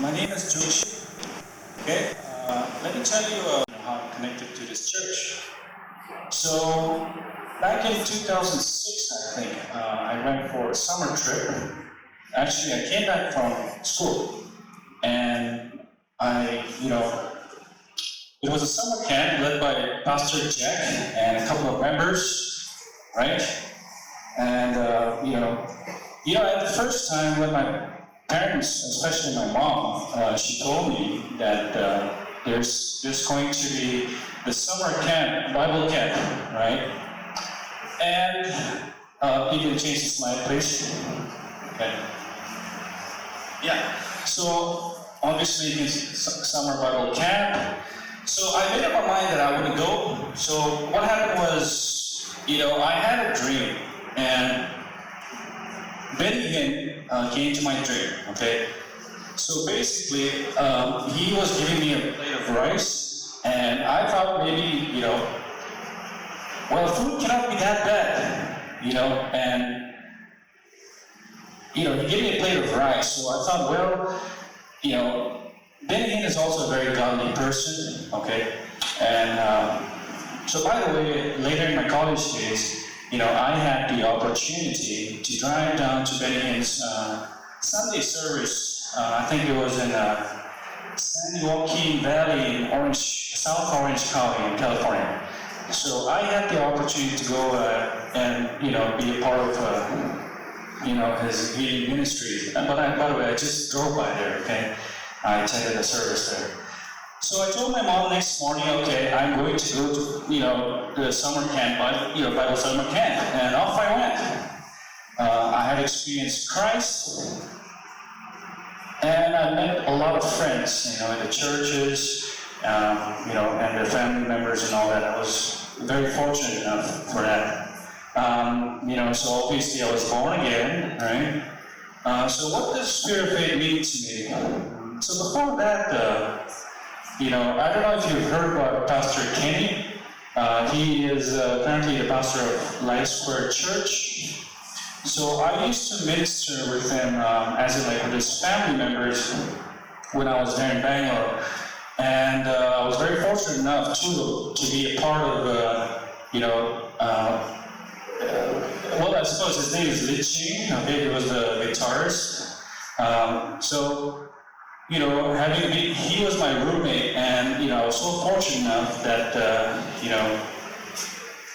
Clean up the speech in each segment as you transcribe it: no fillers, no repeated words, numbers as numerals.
My name is Joshi. Okay, let me tell you how I'm connected to this church. So, back in 2006, I think, I went for a summer trip. Actually, I came back from school, and it was a summer camp led by Pastor Jack and a couple of members, right? And at the first time when my parents, especially my mom, she told me that there's going to be the summer camp, Bible camp, right? And you can change the slide, please. Okay. Yeah. So obviously, you can see summer Bible camp. So I made up my mind that I wouldn't go. So what happened was, I had a dream, and Benny Hinn came to my dream, okay? So basically, he was giving me a plate of rice, and I thought maybe, food cannot be that bad, and, he gave me a plate of rice, so I thought, Benny Hinn is also a very godly person, okay? And so by the way, later in my college days, I had the opportunity to drive down to Benny Hinn's Sunday service. I think it was in San Joaquin Valley in South Orange County in California. So I had the opportunity to go and be a part of his healing ministry. But by the way, I just drove by there. Okay, I attended a service there. So I told my mom next morning, okay, I'm going to go to, the summer camp, Bible summer camp, and off I went. I had experienced Christ, and I met a lot of friends, in the churches, and their family members and all that. I was very fortunate enough for that. So obviously I was born again, right? So what does Spirit of Faith mean to me? So before that, I don't know if you've heard about Pastor Kenny. He is currently the pastor of Life Square Church. So I used to minister with him with his family members when I was there in Bangalore. And I was very fortunate enough to be a part of, I suppose his name is Lit Ching. Okay, he was the guitarist. He was my roommate, and I was so fortunate enough that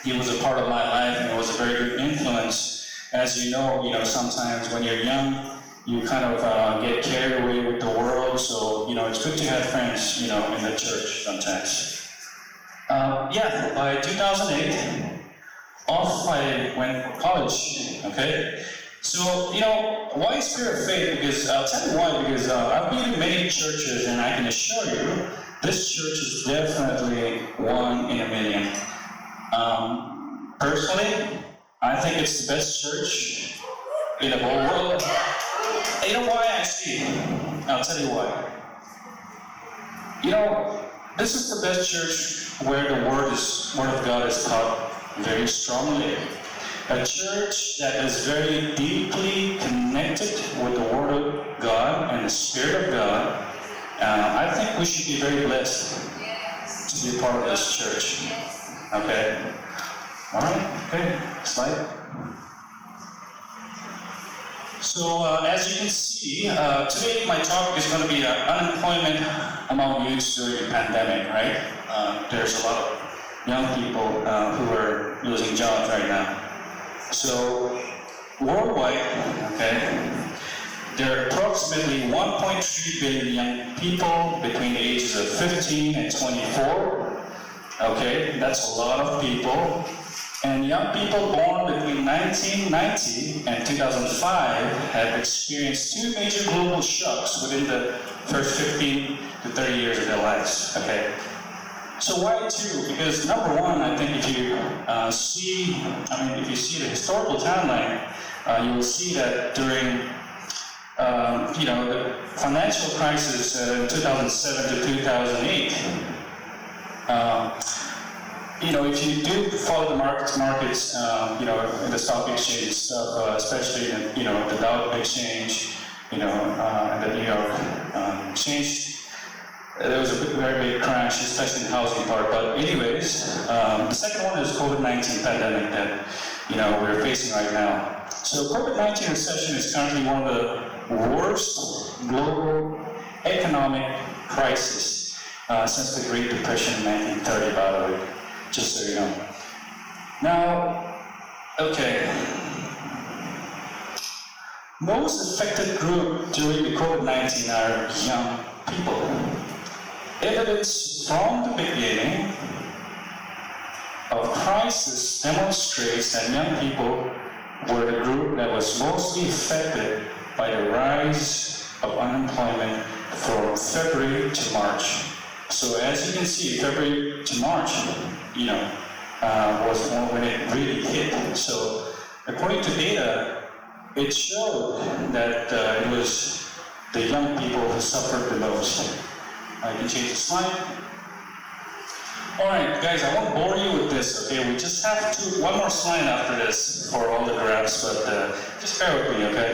he was a part of my life, and was a very good influence. As you know, sometimes when you're young, you kind of get carried away with the world. So it's good to have friends, in the church sometimes. By 2008, off I went for college. Okay. So, why Spirit of Faith? Because I'll tell you why. Because I've been in many churches, and I can assure you, this church is definitely one in a million. Personally, I think it's the best church in the whole world. You know why, actually? I'll tell you why. This is the best church where the Word of God is taught very strongly. A church that is very deeply connected with the Word of God and the Spirit of God. I think we should be very blessed to be a part of this church. Okay? Alright, okay, slide. So, as you can see, today my topic is going to be unemployment among youth during the pandemic, right? There's a lot of young people who are losing jobs right now. So, worldwide, okay, there are approximately 1.3 billion young people between the ages of 15 and 24. Okay, that's a lot of people. And young people born between 1990 and 2005 have experienced two major global shocks within the first 15 to 30 years of their lives. Okay. So why two? Because number one, I think if you see the historical timeline, you will see that during the financial crisis in 2007 to 2008. If you do follow the markets, in the stock exchange and stuff, especially in, the Dow exchange, and the New York changed. There was a very big crash, especially in the housing part. But anyways, the second one is COVID-19 pandemic that we're facing right now. So COVID-19 recession is currently one of the worst global economic crisis since the Great Depression in 1930, by the way, just so you know. Now, okay. Most affected group during the COVID-19 are young people. Evidence from the beginning of crisis demonstrates that young people were the group that was mostly affected by the rise of unemployment from February to March. So as you can see, February to March, was when it really hit. So according to data, it showed that it was the young people who suffered the most. I can change the slide. Alright, guys, I won't bore you with this, okay? We just have one more slide after this for all the graphs, but just bear with me, okay?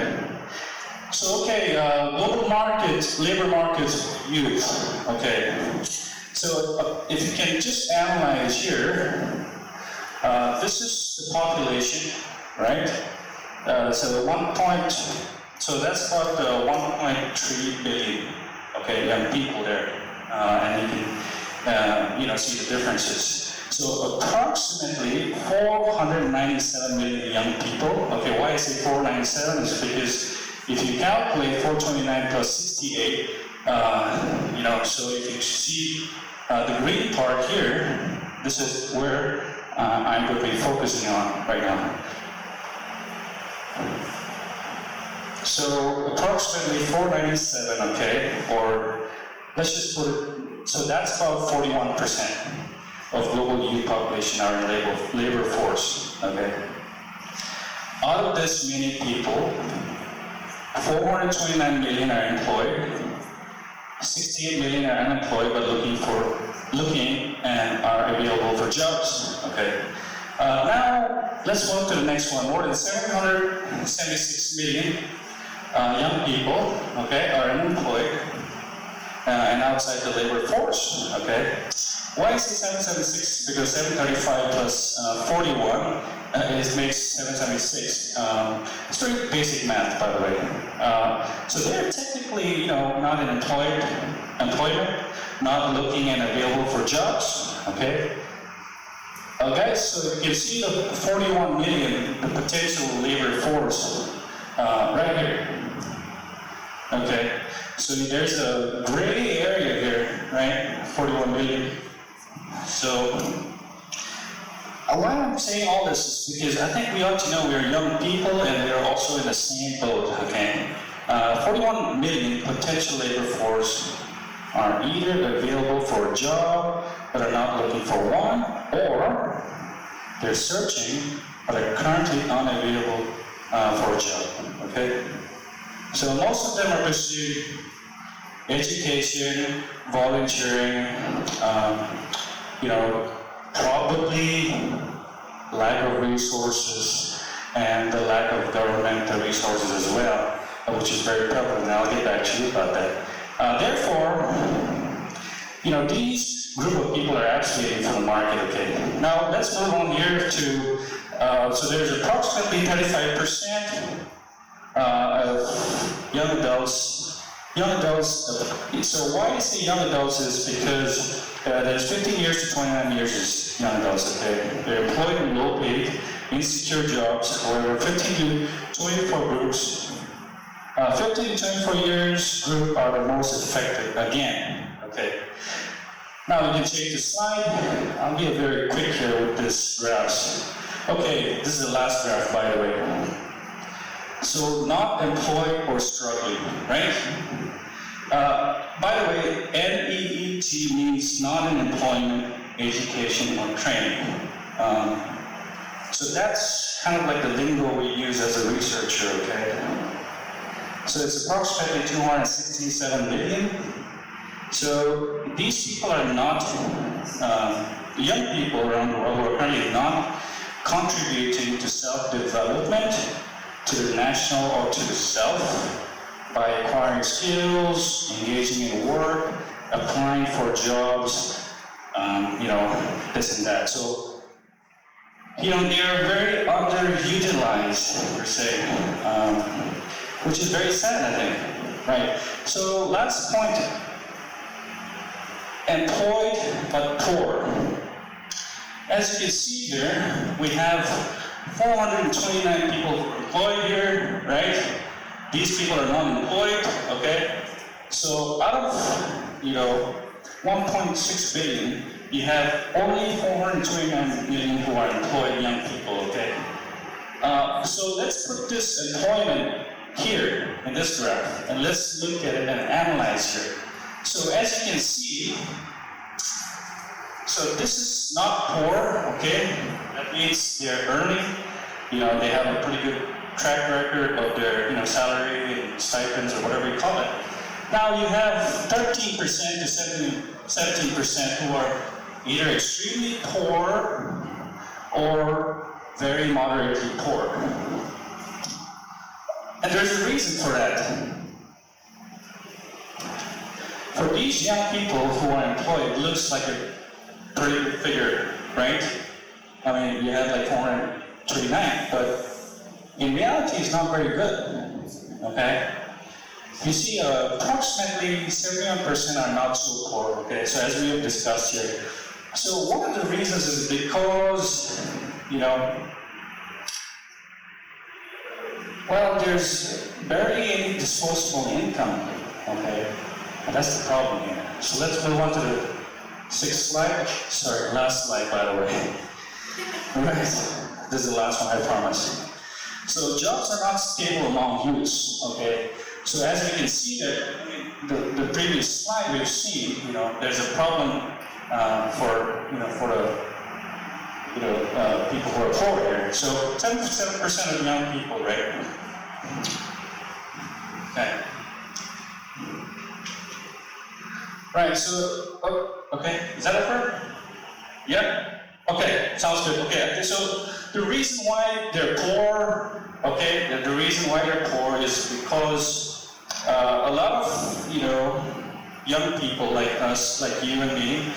So, okay, global markets, labor markets, youth, okay? So, if you can just analyze here, this is the population, right? So that's about 1.3 billion, okay, young people there, and you can, see the differences. So approximately 497 million young people. Okay, why I say 497 is because if you calculate 429 plus 68, so you can see the green part here. This is where I'm going to be focusing on right now. So approximately 497, okay, or let's just put it, so that's about 41% of global youth population are in labor force, okay. Out of this many people, 429 million are employed, 68 million are unemployed but looking and are available for jobs, okay. Now, let's move to the next one. More than 776 million young people, okay, are unemployed and outside the labor force, okay. Why is it 776? Because 735 plus 41 makes 776. It's very basic math, by the way. So they're technically, not in employment, not looking and available for jobs, okay. Guys, so you can see the 41 million, the potential labor force, right here. Okay, so there's a gray area here, right? 41 million. So, why I'm saying all this is because I think we ought to know we're young people and we're also in the same boat, okay? 41 million potential labor force are either available for a job but are not looking for one, or they're searching but are currently unavailable for a job, okay? So most of them are pursuing education, volunteering, probably lack of resources and the lack of governmental resources as well, which is very prevalent, and I'll get back to you about that. Therefore, these group of people are actually in for the market, okay? Now, let's move on here to, so there's approximately 35% of young adults. So why I say young adults is because there's 15 years to 29 years is young adults, okay? They're employed in low-paid, insecure jobs. However, 15 to 24 groups, 15 to 24 years group are the most affected again, okay? Now you can change the slide. I'll be very quick here with this graphs. Okay, this is the last graph, by the way. So not employed or struggling, right? By the way, NEET means not in employment, education, or training. So that's kind of like the lingo we use as a researcher, okay? So it's approximately 267 million. So these people are not, young people around the world who are currently not contributing to self-development, to the national or to the self, by acquiring skills, engaging in work, applying for jobs, this and that. So, they are very underutilized, per se, which is very sad, I think, right? So, last point, employed but poor. As you can see here, we have 429 people employed here, right? These people are not employed, okay? So out of, 1.6 billion, you have only 429 million who are employed young people, okay? So let's put this employment here in this graph, and let's look at it and analyze here. So as you can see, so this is not poor, okay? That means they're earning, they have a pretty good track record of their, salary and stipends or whatever you call it. Now you have 13% to 17% who are either extremely poor or very moderately poor. And there's a reason for that. For these young people who are employed, it looks like a pretty good figure, right? I mean, you have like 439, but in reality, it's not very good, okay? You see, approximately 71% are not so poor, okay? So as we have discussed here. So one of the reasons is because, there's barely any disposable income, okay? And that's the problem here. So let's move on to the sixth slide. Sorry, last slide, by the way. Right, this is the last one, I promise. So jobs are not stable among youths, okay? So as we can see that the previous slide we've seen, there's a problem for the people who are poor here. So 77% of young people, right? Okay. Right, so, okay, is that over? Yeah? Okay, sounds good. Okay, so the reason why they're poor, okay, the reason why they're poor is because a lot of, young people like us, like you and me,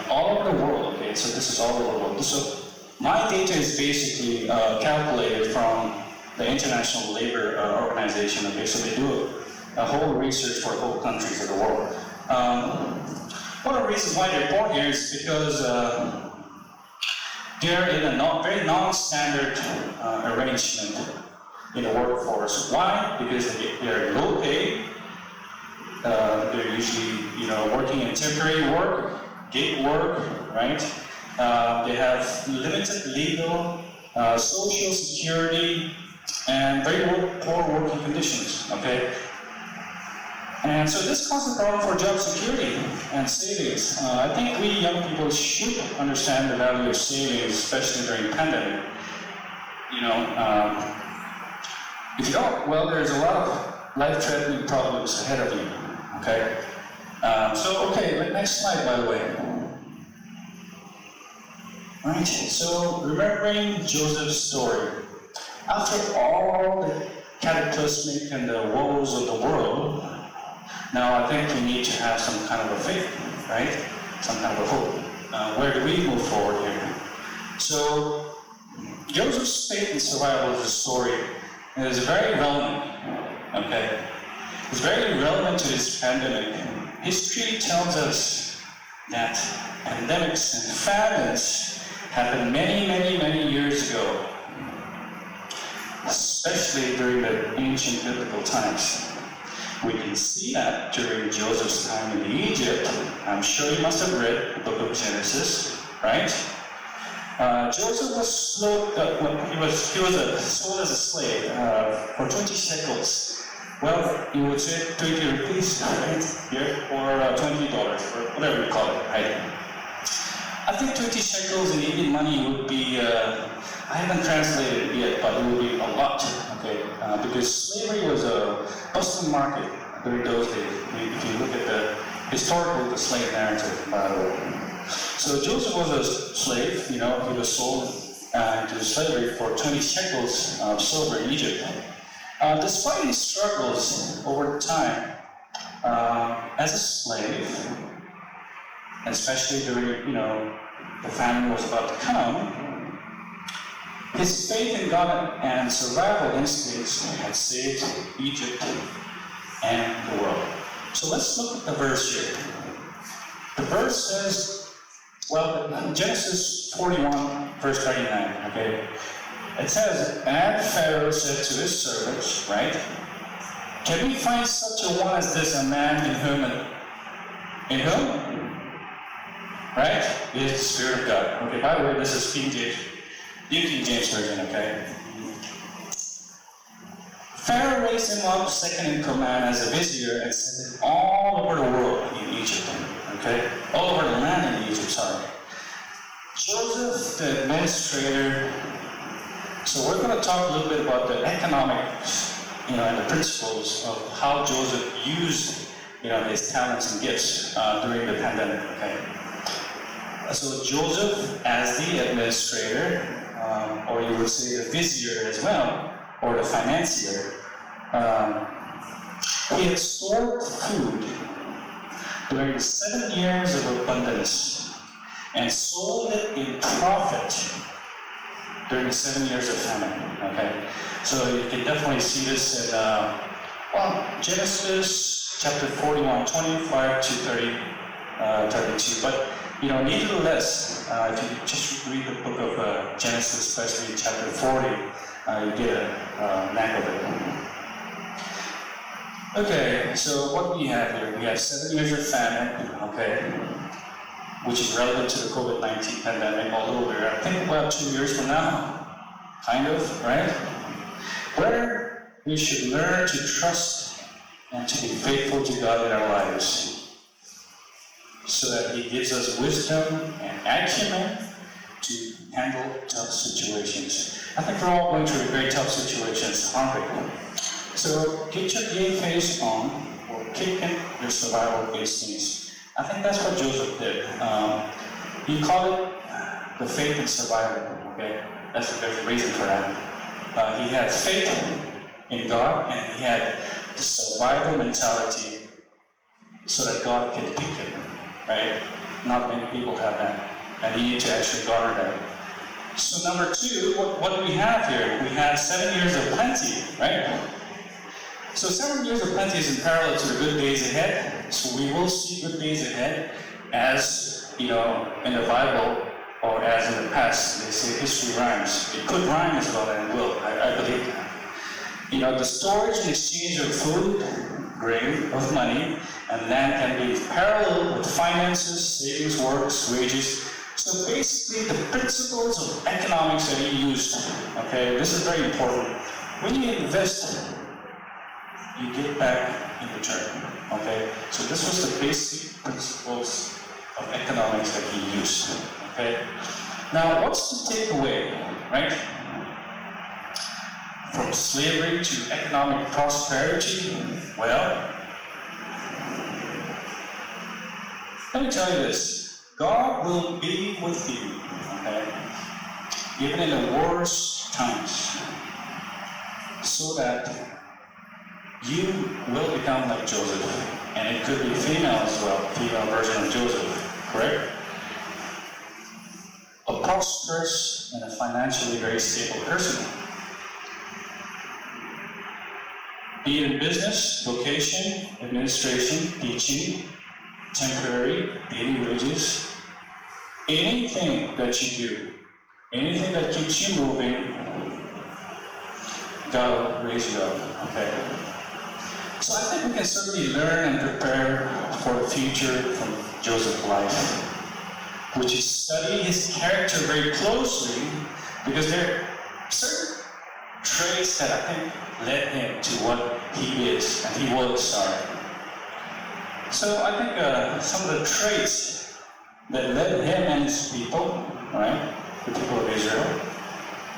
all over the world, okay, so this is all over the world. So my data is basically calculated from the International Labor Organization, okay, so they do a whole research for whole countries of the world. One of the reasons why they're poor here is because they're in a very non-standard arrangement in the workforce. Why? Because they're low pay. They're usually, working in temporary work, gig work, right? They have limited legal, social security, and very poor working conditions. Okay. And so this causes a problem for job security and savings. I think we young people should understand the value of savings, especially during the pandemic. If you don't, well, there's a lot of life-threatening problems ahead of you, okay? Next slide, by the way. Right, so remembering Joseph's story. After all the cataclysmic and the woes of the world, now I think we need to have some kind of a faith, right? Some kind of a hope. Where do we move forward here? So, Joseph's faith and survival is a story. It is very relevant, okay? It's very relevant to this pandemic. History tells us that pandemics and famines happened many, many, many years ago, especially during the ancient biblical times. We can see that during Joseph's time in Egypt. I'm sure you must have read the book of Genesis, right? Joseph was sold as a slave for 20 shekels. Well, you would say 20 rupees, right? Here, or $20, or whatever you call it, right? I think 20 shekels in Indian money would be, I haven't translated it yet, but it would be a lot, okay? Because slavery was a bustling market during those days. If you look at the historical, the slave narrative, by the way. So Joseph was a slave, he was sold into slavery for 20 shekels of silver in Egypt. Despite his struggles over time as a slave, especially during, the famine was about to come, his faith in God and survival instincts had saved Egypt and the world. So let's look at the verse here. The verse says, Genesis 41, verse 39, okay? It says, and Pharaoh said to his servants, right? Can we find such a one as this, a man in whom? Right? It is the Spirit of God. Okay, by the way, this is King James, New King James Version, okay? Pharaoh raised him up second in command as a vizier and sent him all over the world in Egypt, okay? All over the land in Egypt, sorry. Joseph, the administrator. So we're going to talk a little bit about the economics, and the principles of how Joseph used, his talents and gifts during the pandemic, okay? So Joseph, as the administrator, or you would say the vizier as well, or the financier, he had stored food during the 7 years of abundance and sold it in profit during the 7 years of famine. Okay, so you can definitely see this in Genesis chapter 41, 25 to 32. But nevertheless, if you just read the book of Genesis, especially chapter 40, you get a knack of it. Okay, so what do we have here? We have 7 years of famine, okay, which is relevant to the COVID-19 pandemic, although we're, I think, about 2 years from now, kind of, right? Where we should learn to trust and to be faithful to God in our lives, so that He gives us wisdom and acumen to handle tough situations. I think we're all going through very tough situations, aren't we? So get your game face on, or kick in your survival instincts. I think that's what Joseph did. He called it the faith in survival, okay? There's a reason for that. He had faith in God, and he had the survival mentality so that God can pick him, right? Not many people have that, and you need to actually garner that. So number two, what do we have here? We have 7 years of plenty, right? So 7 years of plenty is in parallel to the good days ahead. So we will see good days ahead, as in the Bible, or as in the past. They say history rhymes. It could rhyme as well, and it will. I believe that. The storage and exchange of food, grain, of money, and land can be parallel with finances, savings, works, wages. So basically, the principles of economics that he used, okay, this is very important. When you invest, you get back in return, okay? So this was the basic principles of economics that he used, okay? Now, what's the takeaway, right? From slavery to economic prosperity? Well, let me tell you this. God will be with you, okay? Even in the worst times, so that you will become like Joseph. And it could be female as well, female version of Joseph, correct? A prosperous and a financially very stable person. Be it in business, vocation, administration, teaching, temporary, daily wages, anything that you do, anything that keeps you moving, God will raise you up, okay? So I think we can certainly learn and prepare for the future from Joseph's life, which is study his character very closely, because there are certain traits that I think led him to what he is, and he was, So I think some of the traits that led him and his people, right, the people of Israel,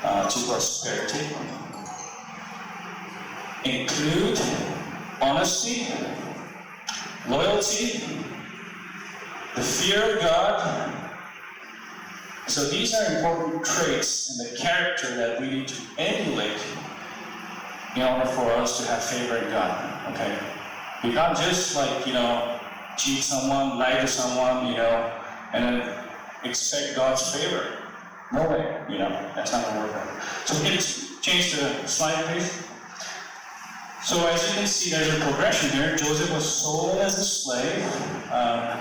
to prosperity, include honesty, loyalty, the fear of God. So these are important traits in the character that we need to emulate in order for us to have favor in God, okay? We can't just cheat someone, lie to someone, and then expect God's favor. No way, that's not gonna work out. So we can change the slide, please. So as you can see, there's a progression here. Joseph was sold as a slave.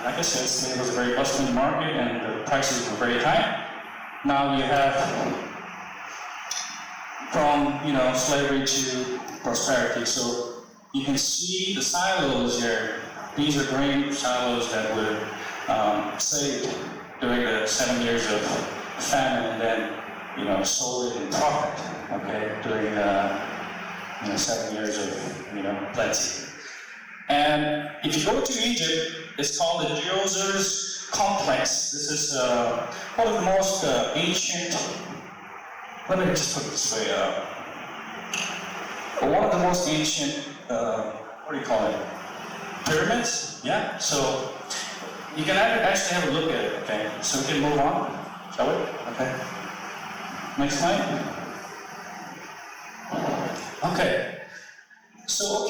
Like I said, slave was a very bustling market and the prices were very high. Now you have from slavery to prosperity. So you can see the silos here. These are grain silos that were saved during the 7 years of famine, and then sold it in profit. Okay, during the 7 years of plenty. And if you go to Egypt, it's called the Djoser's Complex. This is one of the most ancient. Let me just put it this way. One of the most ancient. What do you call it? Pyramids. Yeah. So you can actually have a look at it. Okay. So we can move on, shall we? Okay. Next slide. Okay. So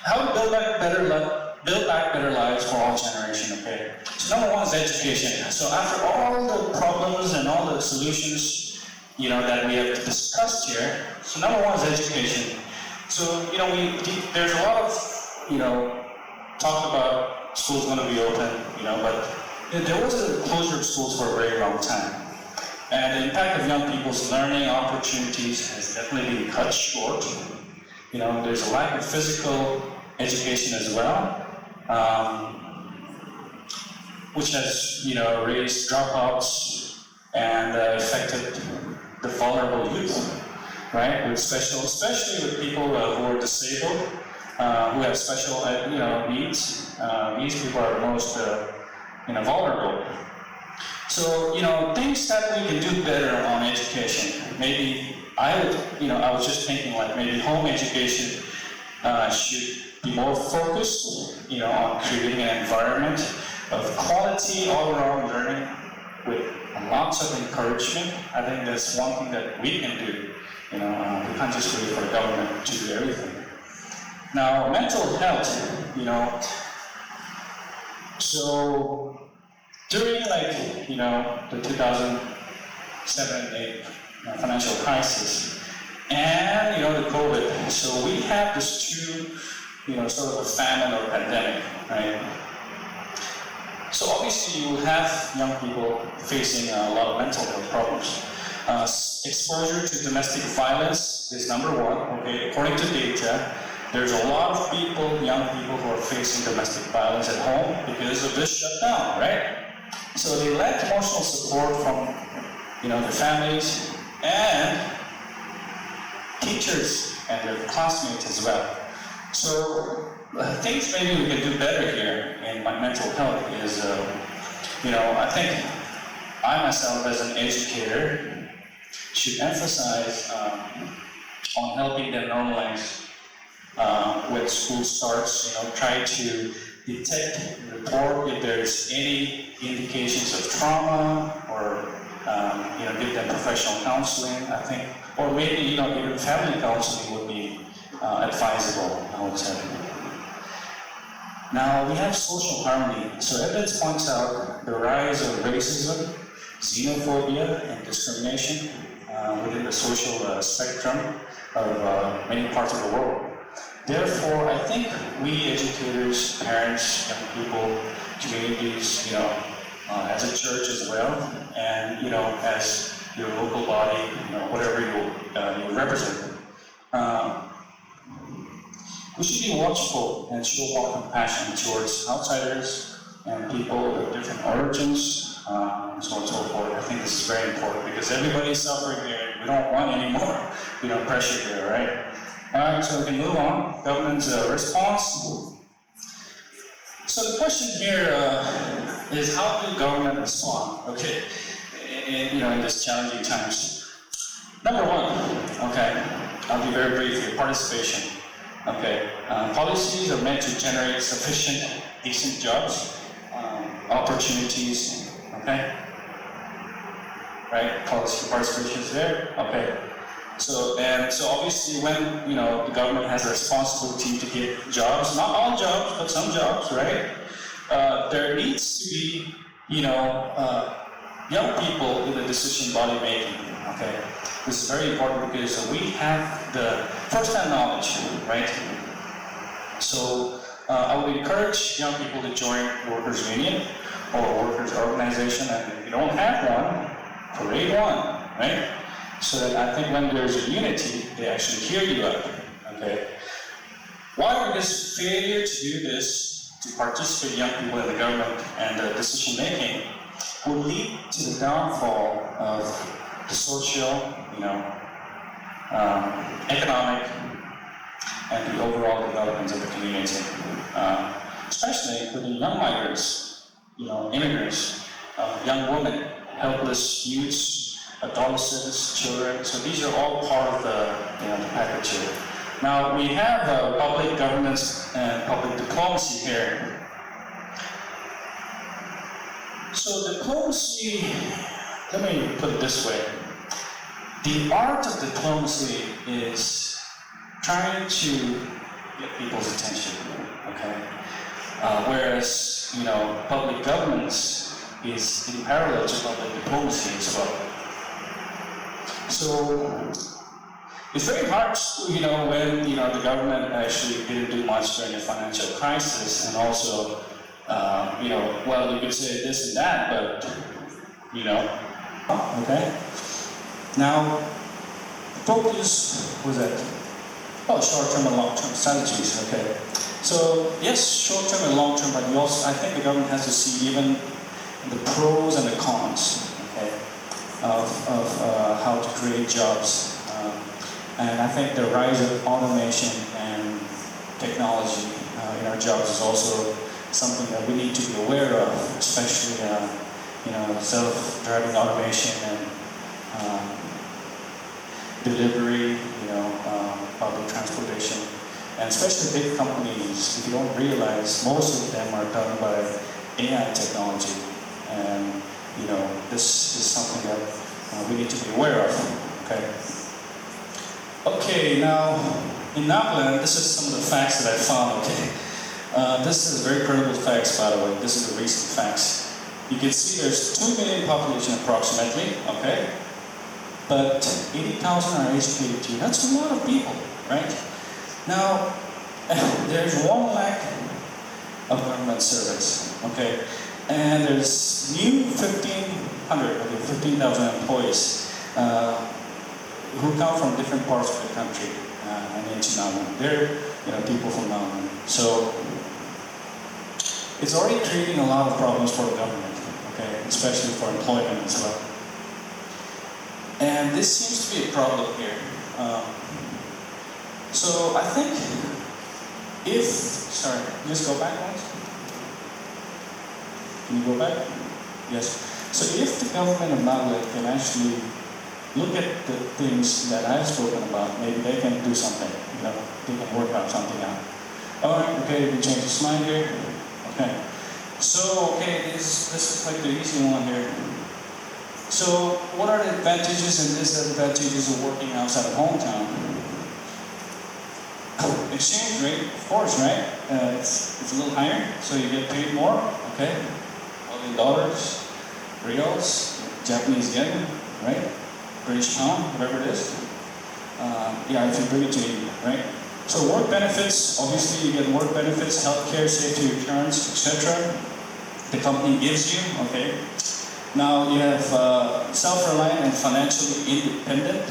how to build back better lives for all generations. Okay. So number one is education. So after all the problems and all the solutions, that we have discussed here, so number one is education. So there's a lot of talk about schools going to be open, but there was a closure of schools for a very long time. And the impact of young people's learning opportunities has definitely been cut short. There's a lack of physical education as well, which has, raised dropouts and affected the vulnerable youth, right? Especially with people who are disabled, who have special, needs. These people are most, vulnerable. So, things that we can do better on education. Maybe I was just thinking maybe home education should be more focused, on creating an environment of quality all-around learning with lots of encouragement. I think that's one thing that we can do. We can't just wait for the government to do everything. Now, mental health, so during the 2007 and 8 financial crisis and the COVID, so we have this two, sort of a famine or pandemic, right? So obviously you have young people facing a lot of mental health problems. Exposure to domestic violence is number one. Okay, according to data, there's a lot of young people who are facing domestic violence at home because of this shutdown, right? So they lack emotional support from, their families and teachers and their classmates as well. So things maybe we can do better here in my mental health is, I think I myself as an educator should emphasize on helping them normalize when school starts, try to detect, report if there's any indications of trauma or, give them professional counseling, I think, or maybe, even family counseling would be advisable, I would say. Now, we have social harmony. So evidence points out the rise of racism, xenophobia, and discrimination within the social spectrum of many parts of the world. Therefore, I think we educators, parents, young people, communities, as a church as well, and as your local body, whatever you represent, we should be watchful and show more compassion towards outsiders and people of different origins, and so on and so forth. I think this is very important because everybody's suffering here. We don't want any more, pressure here, right? All right, so we can move on. Government's response. So the question here is how do government respond, okay, in this challenging times? Number one, okay, I'll be very brief here, participation. Okay, policies are meant to generate sufficient, decent jobs, opportunities, okay? Right, policy participation is there, okay. So obviously when, the government has a responsibility to give jobs, not all jobs, but some jobs, right? There needs to be, young people in the decision body making, okay? This is very important because we have the first-hand knowledge, right? So I would encourage young people to join workers' union or workers' organization, and if you don't have one, create one, right? So that I think when there's a unity, they actually hear you out, okay? Why? Because failure to do this, to participate young people in the government and the decision making, will lead to the downfall of the social, economic, and the overall development of the community, especially including young migrants, immigrants, young women, helpless youths, adolescents, children. So these are all part of the package here. Now we have public governance and public diplomacy here. So diplomacy, let me put it this way. The art of diplomacy is trying to get people's attention, okay? Whereas, public governance is in parallel to public diplomacy as well. So it's very hard, when, the government actually didn't do much during the financial crisis, and also, well, you could say this and that, but, okay? Now, focus was that, short-term and long-term strategies, okay? So, yes, short-term and long-term, but I think the government has to see even the pros and the cons, okay, of how to create jobs. And I think the rise of automation and technology in our jobs is also something that we need to be aware of, especially self-driving automation and delivery, public transportation, and especially big companies. If you don't realize, most of them are done by AI technology, and this is something that we need to be aware of. Okay. Okay, now, in Nagaland, this is some of the facts that I found, okay? This is very credible facts, by the way. This is the recent facts. You can see there's 2 million population approximately, okay? But 80,000 are educated too. That's a lot of people, right? Now, there's 1 lakh of government servants, okay? And there's new 15,000 employees who come from different parts of the country and into Nagaland. They're people from Nagaland. So it's already creating a lot of problems for the government, okay, especially for employment as well. And this seems to be a problem here. So I think just go back once. Can you go back? Yes. So if the government of Nagaland can actually look at the things that I've spoken about, maybe they can do something, they can work out something out. All right, okay, we change this mind here. Okay. So, this is like the easy one here. So, what are the advantages and disadvantages of working outside of hometown? Exchange rate, of course, right? It's a little higher, so you get paid more, okay? All in dollars, reals, Japanese yen, right? British pound, whatever it is. If you bring it to India, right? So work benefits, obviously you get work benefits, healthcare, safety returns, etc. The company gives you, okay? Now you have self-reliant and financially independent.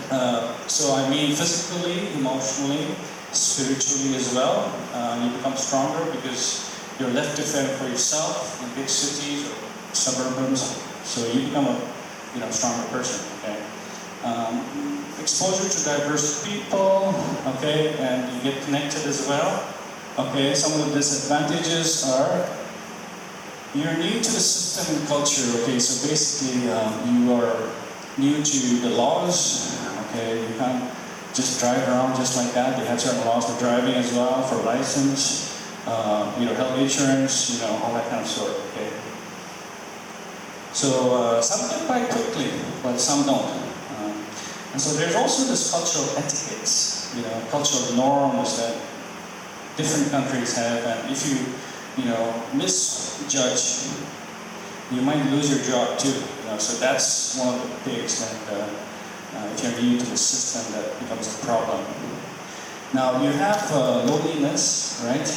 So I mean physically, emotionally, spiritually as well. You become stronger because you're left to fend for yourself in big cities or suburbs. So you become a stronger person, okay? Exposure to diverse people, okay, and you get connected as well. Okay, some of the disadvantages are you're new to the system and culture, okay, so basically you are new to the laws, okay, you can't just drive around just like that. They have certain laws for driving as well, for license, health insurance, all that kind of sort, okay. So some get by quickly, but some don't. And so there's also this cultural etiquettes, cultural norms that different countries have, and if you, misjudge, you might lose your job too. So that's one of the things that if you're new to the system, that becomes a problem. Now you have loneliness, right?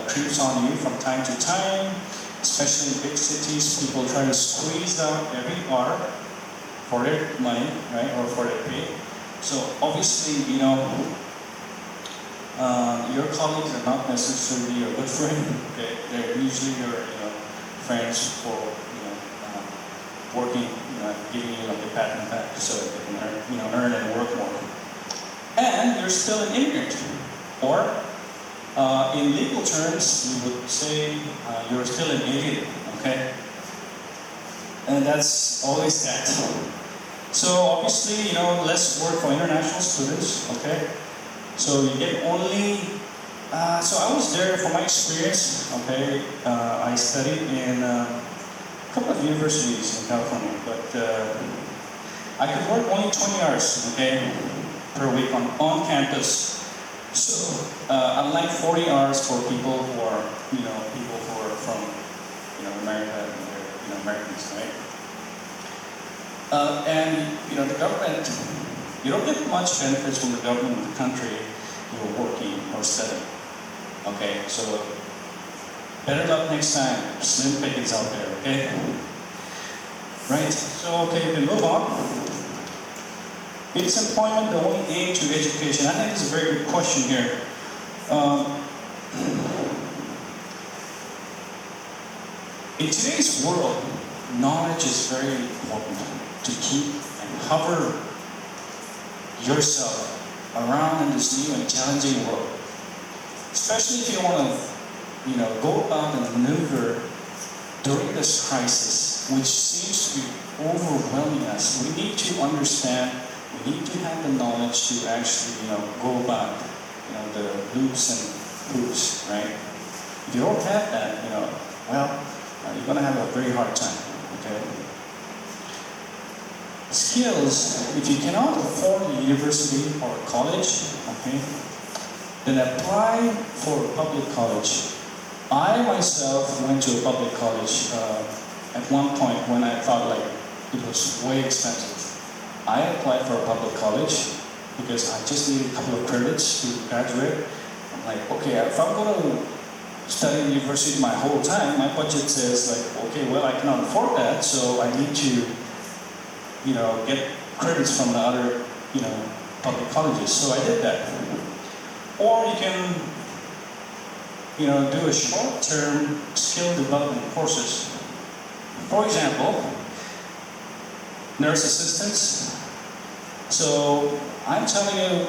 Creeps on you from time to time, especially in big cities. People try to squeeze out every hour for their money, right, or for their pay. So obviously, your colleagues are not necessarily your good friend. Okay? They're usually your friends for working, giving you like a pat on the back so that they can earn and work more. And you're still an immigrant, or in legal terms, you would say you're still an alien. Okay, and that's always that. So obviously, less work for international students. Okay. So you get only, so I was there for my experience, okay, I studied in a couple of universities in California, but I could work only 20 hours, okay, per week on campus. So unlike 40 hours for people who are, people who are from, America, and they're, Americans, right? And, the government, you don't get much benefits from the government of the country you're working or studying. Okay, so better luck next time. Slim pickings out there, okay? Right, so okay, we move on. Is employment the only aim to education? I think this is a very good question here. In today's world, knowledge is very important to keep and hover yourself around in this new and challenging world. Especially if you want to, go about and maneuver during this crisis, which seems to be overwhelming us. We need to understand, we need to have the knowledge to actually, go about, the loops and hoops, right? If you don't have that, you're going to have a very hard time, okay? Skills, if you cannot afford a university or a college, okay, then apply for a public college. I myself went to a public college at one point when I thought like it was way expensive. I applied for a public college because I just needed a couple of credits to graduate. I'm like, okay, if I'm going to study in university my whole time, my budget says like, okay, well, I cannot afford that, so I need to get credits from the other, public colleges. So I did that. Or you can, do a short-term skill development courses. For example, nurse assistants. So I'm telling you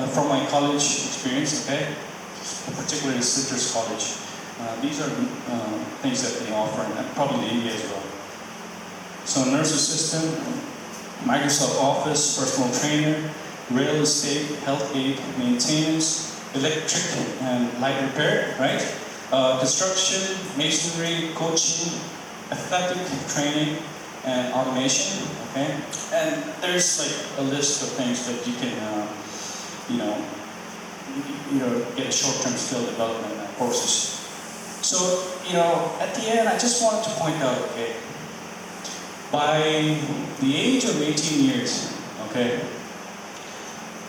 from my college experience, okay, particularly Citrus College. These are things that they offer, and probably in India as well. So nurse assistant, Microsoft Office, personal trainer, real estate, health aid, maintenance, electric and light repair, right? Construction, masonry, coaching, athletic training, and automation, okay? And there's like a list of things that you can, get a short-term skill development courses. So, at the end, I just wanted to point out, okay, by the age of 18 years, okay,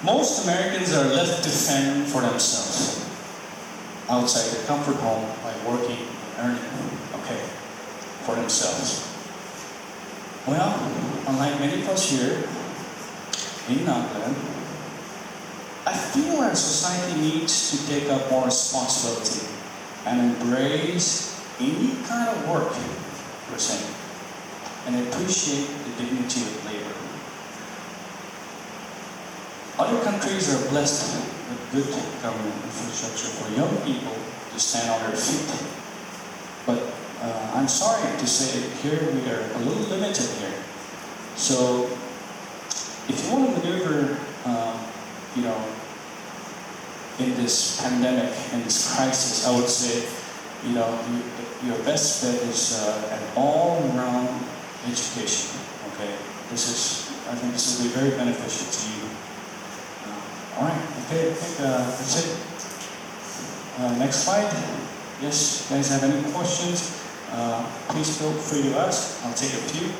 most Americans are left to fend for themselves outside their comfort home by working and earning, okay, for themselves. Well, unlike many of us here in Nagaland, I feel our society needs to take up more responsibility and embrace any kind of work, per se, and appreciate the dignity of labor. Other countries are blessed with good government infrastructure for young people to stand on their feet. But I'm sorry to say that here we are a little limited here. So if you want to maneuver, in this pandemic, in this crisis, I would say, your best bet is an all-round education. Okay, this is I think this will be very beneficial to you. All right, okay, I think that's it. Next slide. Yes, you guys have any questions? Please feel free to ask. I'll take a few.